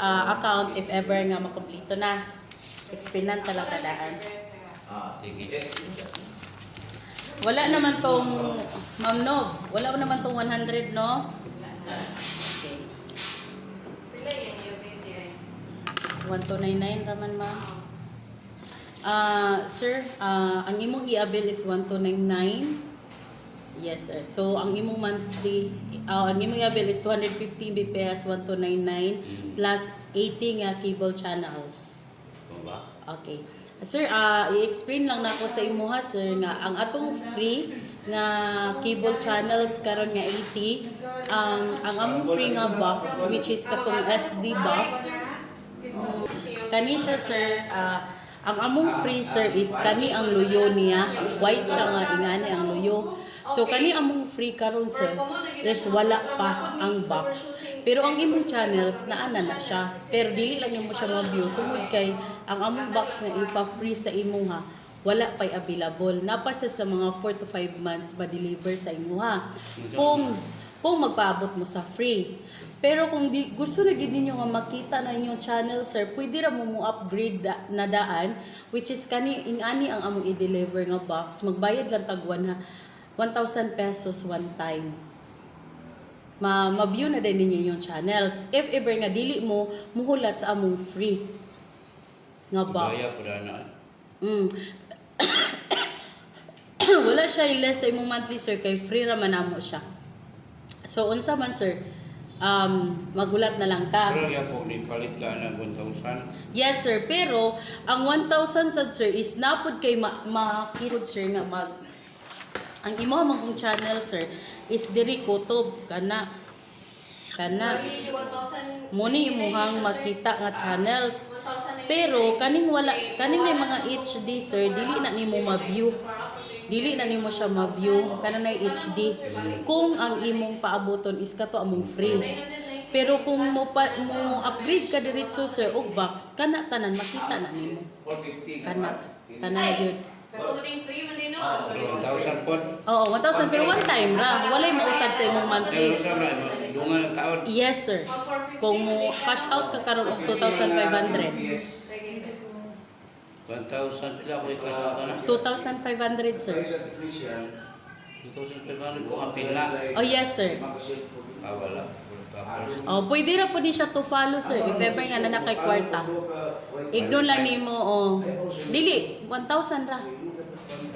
account if ever nga makumpleto na. Expinan talaga daan. Sige. Wala naman tong, Ma'am Nob, wala naman tong 100, no? Okay. 1299 raman, ma'am. Sir, ang imong i-avail is 1299. Yes, sir. So, ang imong monthly, ang imong i-avail is 250 BPS 1299 plus 80 nga cable channels. Ba? Okay. Sir, i-explain lang nako sa imo ha, sir, nga ang atong free nga cable channels karon nga 80, ang among free nga box which is katong SD box. Kani siya, sir, ang among free, sir, is kani ang luyo niya. White siya nga, ingani ang luyo. So, kani among free karon, sir, is wala pa ang box. Pero ang imong channels, naana na siya. Pero dili lang mo siya ma-view. Tungod kay, ang among box na ipa-free sa imo ha, wala pa'y available. Napasa sa mga 4 to 5 months ma-deliver sa imo ha. Kung magpaabot mo sa free. Pero kung gusto na gid ninyo nga makita na inyong channel, sir, pwede ra mo upgrade na daan, which is kani ingani ang among i-deliver nga box. Magbayad lang tag 1,000 pesos one time. Ma-view na din ninyo yung channels. If ever nga dili mo muhulat sa among free nga box. Gaya po na. Wala siya less sa imong monthly, sir, kay free ra man namo siya. So unsa man, sir, magulat na lang ka. Pero yan po, palit ka ng 1,000. Yes, sir, pero ang 1,000 sad, sir, is napod kay makirod, sir, nga ang imo mong channel, sir, is diri kutob kana muni imuhang makita nga channels. Pero kaning may mga HD, sir, dili na nimo ma-view. Dili na nimo siya ma-view kana na HD. Kung ang imong paaboton is kato among free. Pero kung mo upgrade ka diretso, sir, og box kana tanan makita na nimo. Kana yun. Katumating free man din, no? 1,000 po. Oo, 1,000 pero one time ra. Walay mausab sa imong Pero monthly. sa mga dungan ng taon. Yes, sir. Kung mo cash out ka karon og 2,500. 1,000 pila ko ikasata na. 2,500, sir. 2,500 ko apil na. Oh, yes, sir. Wala. Oh, pwede ra po ni siya to follow, sir. If ever nga na kay kwarta. Igno lang nimo, oh. Dili, 1,000 ra.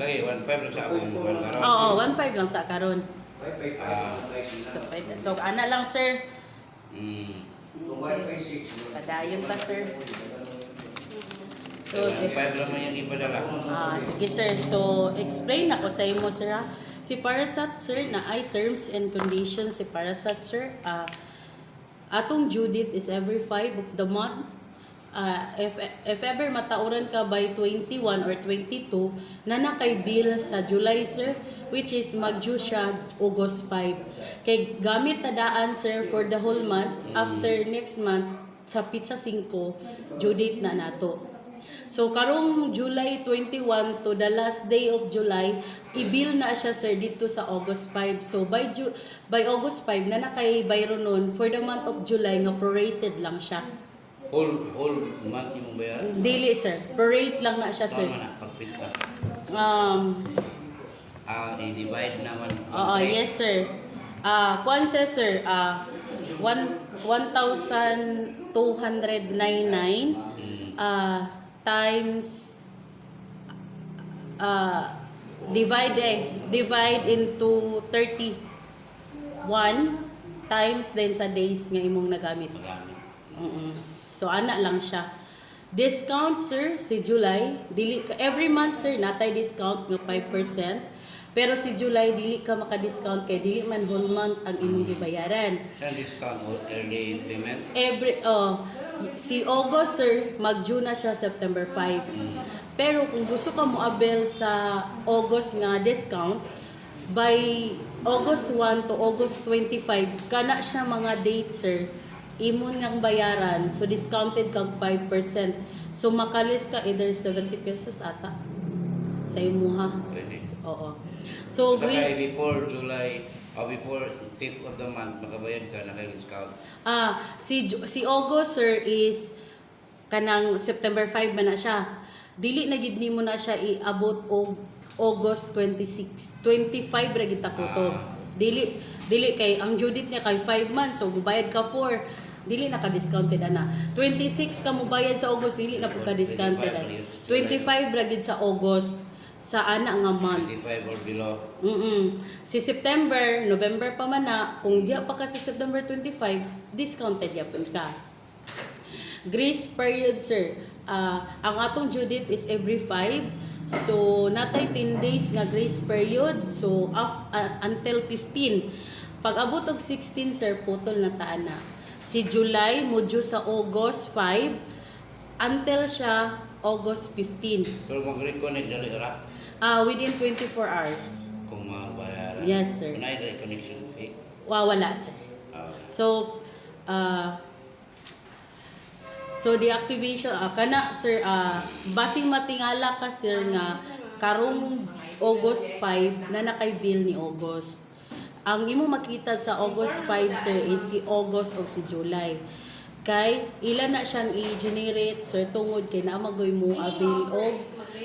Lagi, 1,500 lang sa akong buwan karon. Oo, 1,500 lang sa karon. So, ana lang, sir. Padayon pa, sir. So, 1,500 lang man yung ipadala. sige, sir. So, explain ako sa imo, sir, ha? Si Parasat, sir, na ay terms and conditions si Parasat, sir. Atong due date is every 5 of the month. If ever matauran ka by 21 or 22, na kay bill sa July, sir, which is mag-due siya August 5. Kay gamit na daan, sir, for the whole month. After next month, sa pizza 5, due date na nato. So, karong July 21 to the last day of July, i-bill na siya, sir, dito sa August 5. So, by August 5, na kay bayro nun, for the month of July, nga prorated lang siya. Whole month yung bayaran? Dili, sir. Prorate lang na siya, sir. Tama na, pagpit ka. I-divide naman. Oo, yes, sir. Kuan siya, sir, 1,299 times divide into 31 times din sa days nga imong nagamit. Magamit. So ana lang siya. Discount, sir, si July, every month, sir, natay discount nga 5%. Pero si July dili ka maka-discount kay dili man whole month ang imong gibayaran. Saan discount o early payment? Si August, sir, mag-June na siya September 5. Pero kung gusto ka mo avail sa August nga discount, by August 1 to August 25, kana siya mga date, sir, imon ngang bayaran, so discounted kag 5%. So makalis ka either 70 pesos ata sa imuha. Pwede. Oo. So Saka before July, before 5th of the month, makabayad ka, naka-discount. Si August sir is kanang September 5 man na siya. Dili na gid nimo na siya iabot og August 26. 25 ra gid ko to. Dili kay ang due date niya kay 5 months so gubayad ka 4. Dili na ka discounted ana. 26 ka mo bayad sa August dili na pud ka discounted ana. 25 ra gid sa August sa ana nga month. 25 or below. Si September, November pa man na, kung di pa ka sa September 25, discounted yapon ka. Grace period, sir. Ang atong due date is every 5. So, natay 10 days nga grace period. So, until 15. Pag abot og 16, sir, putol na taana. Si July, modyo sa August 5, until siya August 15. Pero mag-reconnect dali ra Within 24 hours. kung mabayaran. Yes, sir. Unay dali connection fee. Wala, sir. So, the activation, kana, sir, basing matingala ka, sir, nga karong August 5 na nakay-bill ni August. Ang imo makita sa August 5, sir, is si August o si July. Kay ilan na siyang i-generate, sir, tungod kay naamagoy mo avail og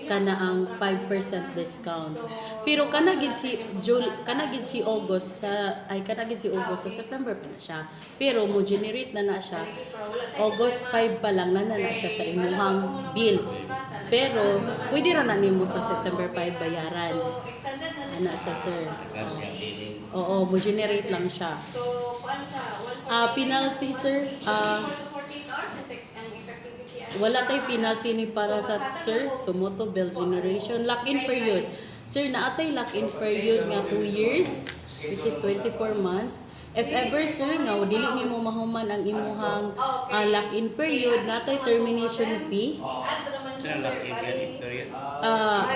kana ang 5% discount. Pero kana gid si August sa August sa September pa na siya. Pero mo generate na siya August 5 pa lang na siya sa imuhang bill. Pero pwede ra na nimo sa September 5 bayaran. Ana siya, sir. Kasi ang billing. Oo, mo generate lang siya. So, kuan siya? Penalty, sir. 48 hours ang effective PGI. Wala tay penalty ni para sa sir sumoto bill generation lock-in period. Sir, naatay lock-in period nga 2 years which is 24 months. If ever, sir, nga dili nimo mahuman ang imuhang lock-in period, natay termination fee. Add naman siya, Saan sir. lang i-credit period?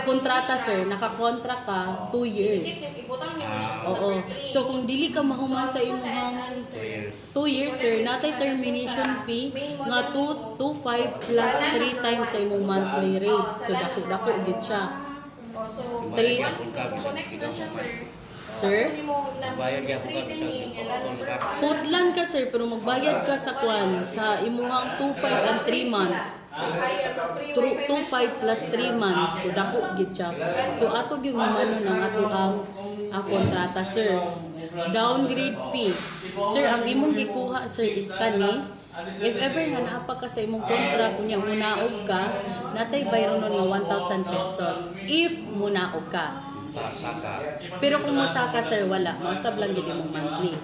Kontrata, sir, nakakontra ka 2 years. Ibutang niyo siya sa Oo. number 3. So kung dili ka mahuman sa imuhang 2 years. 2 years, sir, natay termination fee nga 225 plus 3 times sa imong monthly rate. So dako gid siya. So, Three. once connect na siya, sir. Sir, Bayad ka po kami sa putlan ka, sir, pero magbayad ka sa kwan sa imuhang 2.5 and 3 months. 2.5 plus 3 months. So dako gid siya. So ato gyud mamano ng ato ang kontrata, sir. Downgrade fee. Sir, ang imong gikuha, sir, is kani. If ever nga naapa ka sa imong kontra kunya munaog ka, natay bayron nun nga 1,000 pesos. If munaog ka. Saka. Pero kung masaka, sir, wala. Masab lang din imong monthly.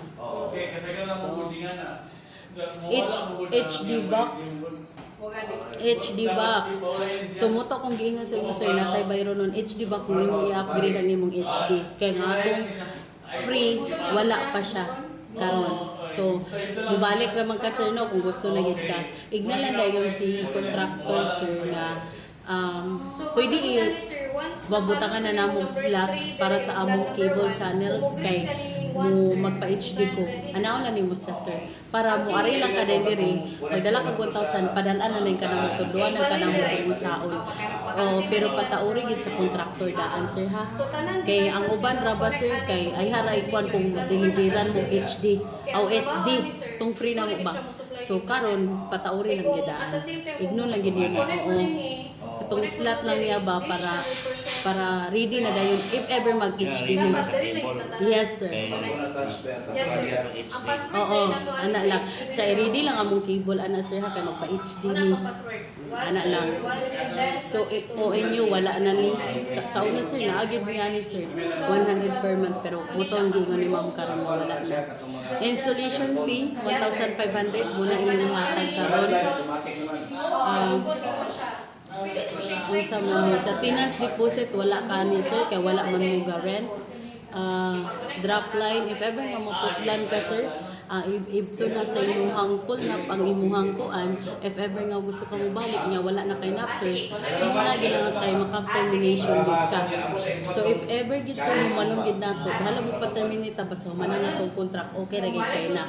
HD box. HD box. So muto kung giingon sa imo, sir, natay bayro nun HD box kung imo i-upgrade ang imong HD. Kaya nga atong free, wala pa siya karon. So mubalik ra man ka, sir, no, kung gusto na gid ka. Ignalan dayon si contractor, sir, nga pwede mabutangan na namong slot para sa among cable channels kay mo magpa-HD ko. Anaon na nimo sa, sir, para mo ari lang ka diri magdala ka 1,000 padalan na ning kanang tudluan ng kanang mo saon. Pero patauri gid sa contractor daan, sir, ha. Kay ang uban ra ba, sir, kay ay hara ikuan kung deliveran mo HD o SD tong free na mo ba. So karon patauri lang gid daan. Igno lang gid yun. Itong slot lang niya ba para ready na dayon if ever mag-HD mo. Yes, sir. Yes, sir. Oo, ana lang. Sa ready lang among cable, ana, sir, ha, kay magpa-HD ni. Ana lang. So, ONU, wala na ni. Sa una, sir, naagid mo yan ni, sir. 100 per month, pero mutong gingon ni ma'am karon wala na. Installation fee, 1,500. Muna inyong hatag karon. Sa tenants deposit, wala ka ni, sir, kaya wala man mo ga-rent. Drop line, if ever nga maputlan ka, sir, ito na sa imuhang pool na pang imuhang kuan, if ever nga gusto ka mabalik niya, wala na kay napsers, wala gid lang tayo maka-termination gid ka. So if ever gid sir manong gid nato, bahala mo pa-terminate basta man na tong contract, okay ra gid kay na.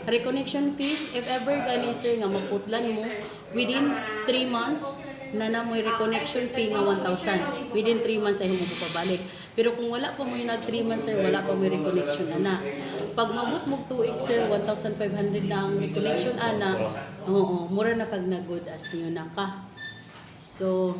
Reconnection fee, if ever gani, sir, nga maputlan mo within 3 months na mo'y reconnection fee nga 1,000. Within 3 months ay mo pabalik. Pero kung wala pa mo yung nag 3 months sir, wala pa mo yung reconnection ana. Pag mabot mo 2 weeks sir, 1,500 na ang reconnection ana. Oo, mura na kag na good as niyo na ka. So,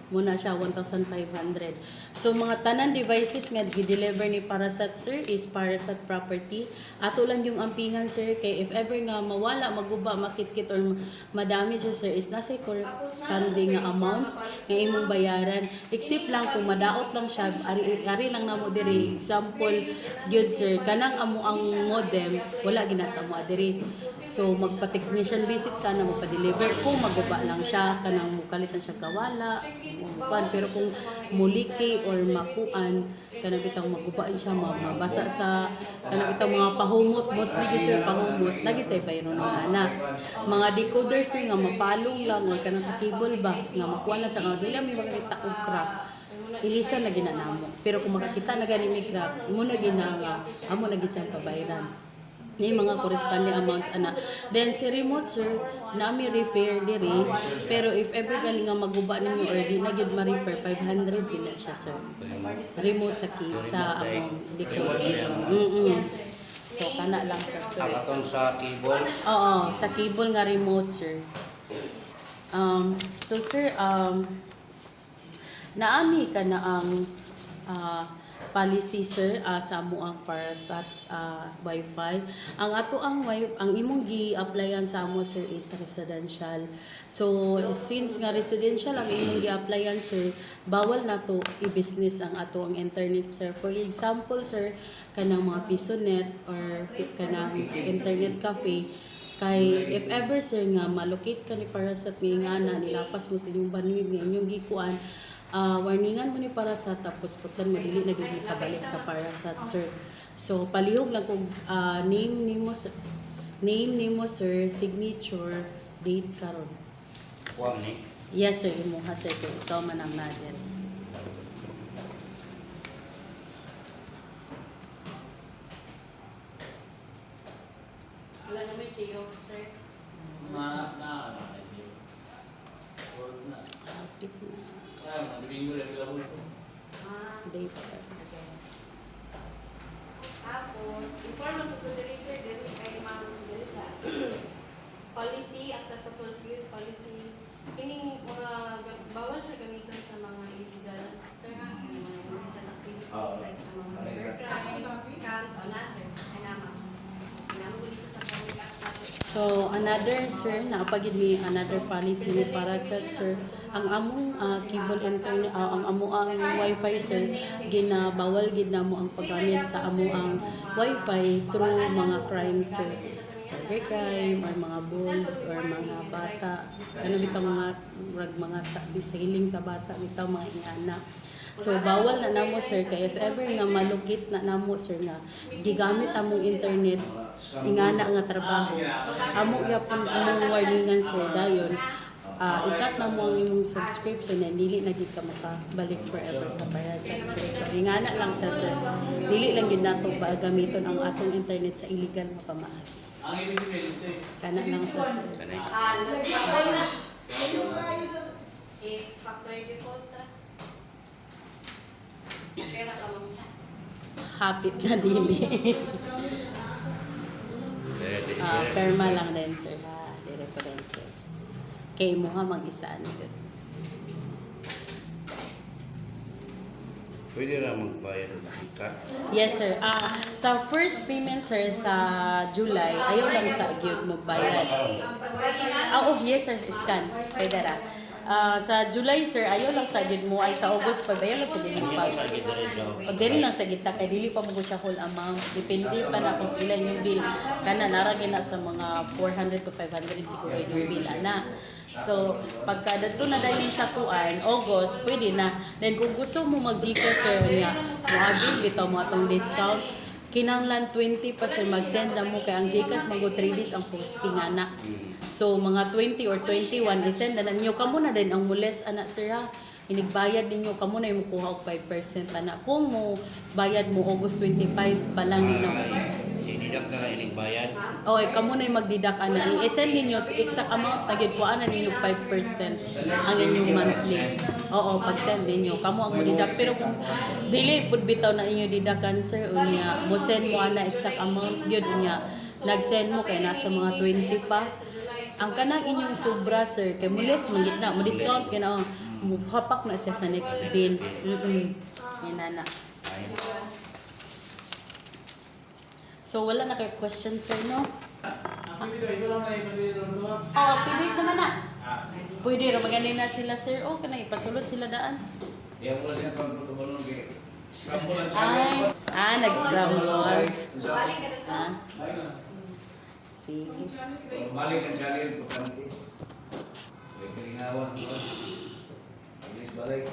muna siya 1,500. So mga tanan devices nga gi-deliver ni Parasat sir is Parasat property. Ato lang yung ampingan sir kay if ever nga mawala, maguba, makitkit or madami siya sir is nasa corresponding nga amounts nga imong bayaran. Except lang kung madaot lang siya, ari lang namo diri example gyud sir kanang amo ang modem wala ginasa mo diri. So magpa-technician visit ka na magpa-deliver kung maguba lang siya kanang mukalit na siya kawala. Pero kung muliki or makuan kanang bitang magubaan siya mabasa sa kanang bitang mga pahumot mostly gid sir pahumot lagi tay bayron na mga decoder sir nga mapalong lang or kanang sa cable ba nga makuha na siya nga dili mi makakita og crack ilisa na ginanamo pero kung makakita na gani mi crack mo na ginanga amo na gid siyang pabayran ni mga corresponding amounts ana. Then si remote sir, nami repair diri, pero if ever galing nga maguba ninyo or di na gid ma-repair 500 gina siya sir. Remote sa among decoder. So kana lang siya sir. Ang atong sa cable. Oo, sa cable nga remote sir. So sir, naami ka na ang policy sir sa amo ang Parasat Wi-Fi. Ang ato ang imong gi-applyan sa amo sir is residential. So since nga residential ang imong gi-applyan sir, bawal na to i-business ang ato ang internet sir. For example sir, kanang mga pisonet or kanang internet cafe kay if ever sir nga malocate ka ni Parasat nga ingana nilapas mo sa inyong bandwidth nga inyong gikuan warningan mo ni Parasat tapos putlan madili na gid kabalik sa Parasat sir. So palihog lang kung name nimo sir, signature, date karon. Kuha ni. Yes sir, imo ha sir kay ikaw man ang nadir. Wala naman Gio, sir. Pick na. Ah, Date. tapos, inform lang ko diri sir, diri kay ma'am diri sa policy at sa confused policy. Kining mga bawal siya gamiton sa mga illegal sir ha, mga illegal activities like sa mga cybercrime, scams, o na sir, ay naman. Pinamuli siya sa public act natin. So another sir, naapagid ni another policy ni Parasat sir. Ang among cable internet, ang amo ang wifi sir, ginabawal gid namo ang paggamit sa amo ang wifi through mga crime sir. Cybercrime or mga bull or mga bata. Ano bitang mga bisailing sa bata bitaw mga ingana. So bawal na namo sir kay if ever nga malukit na namo sir nga gigamit among internet ingana nga trabaho amo gyapon among warningan sir dayon ikat na mo ang imong subscription na dili na gid ka makabalik forever sa Parasat sir. So ingana lang siya sir. Dili lang gid nato ba gamiton ang atong internet sa illegal nga pamaagi. Kana lang sa sir. Kanay. Factory default ra. Pera ka lang siya. Hapit na dili. Perma lang din sir ha. Dire pa din sir. Kay mo ha mag-isa ano dito. Pwede na magbayad ng sikat. Yes sir. Sa first payment sir sa July, ayaw lang sa gyud magbayad. Oh yes sir, scan. Pwede ra. Sa July sir, ayaw lang sa gyud mo ay sa August pa ayaw lang sa gyud mo Hindi pa. mo sa gitara Pag diri lang sa gita kay dili pa mo siya whole amount. Depende pa na kung ilan yung bill. Kana naragi na sa mga 400 to 500 siguro yung bill ana. So, pagka dadto na dahil sa kuan, August, pwede na. Then kung gusto mo mag-GCash sir nga, mo bitaw mo atong discount, kinanglan 20 pa sir mag-send na mo kay ang GCash mag 3 days ang posting ana. So mga 20 or 21 i-send na ninyo kamo na din ang mules ana sir ha. Inigbayad ninyo kamo na yung kuha og 5% ana. Kung mo bayad mo August 25 pa lang no. Inidak na lang ining bayad. Okay, kamo na yung magdidak ana. I-send ninyo sa exact amount na gid kuha na ninyo 5% ang inyong monthly. Oo, pag-send ninyo. Kamo ang mo-deduct. Pero kung dili pud bitaw na inyo didakan sir, unya, mo send mo ana exact amount yun, unya. Nag-send mo kay nasa mga 20 pa. Ang kanang inyong sobra sir, kay mulis man gitna, mo discount kay na muhapak na siya sa next bin. Yan na. So wala na kayo question sir, no? Oh, pwede naman na. Pwede rin magaling na sila sir. Oh, kanang ipasulod sila daan. Nag-scramble. Balik ka na to. Ah, sige. Balik ang challenge, importante. May kalingawan. Bilis balik.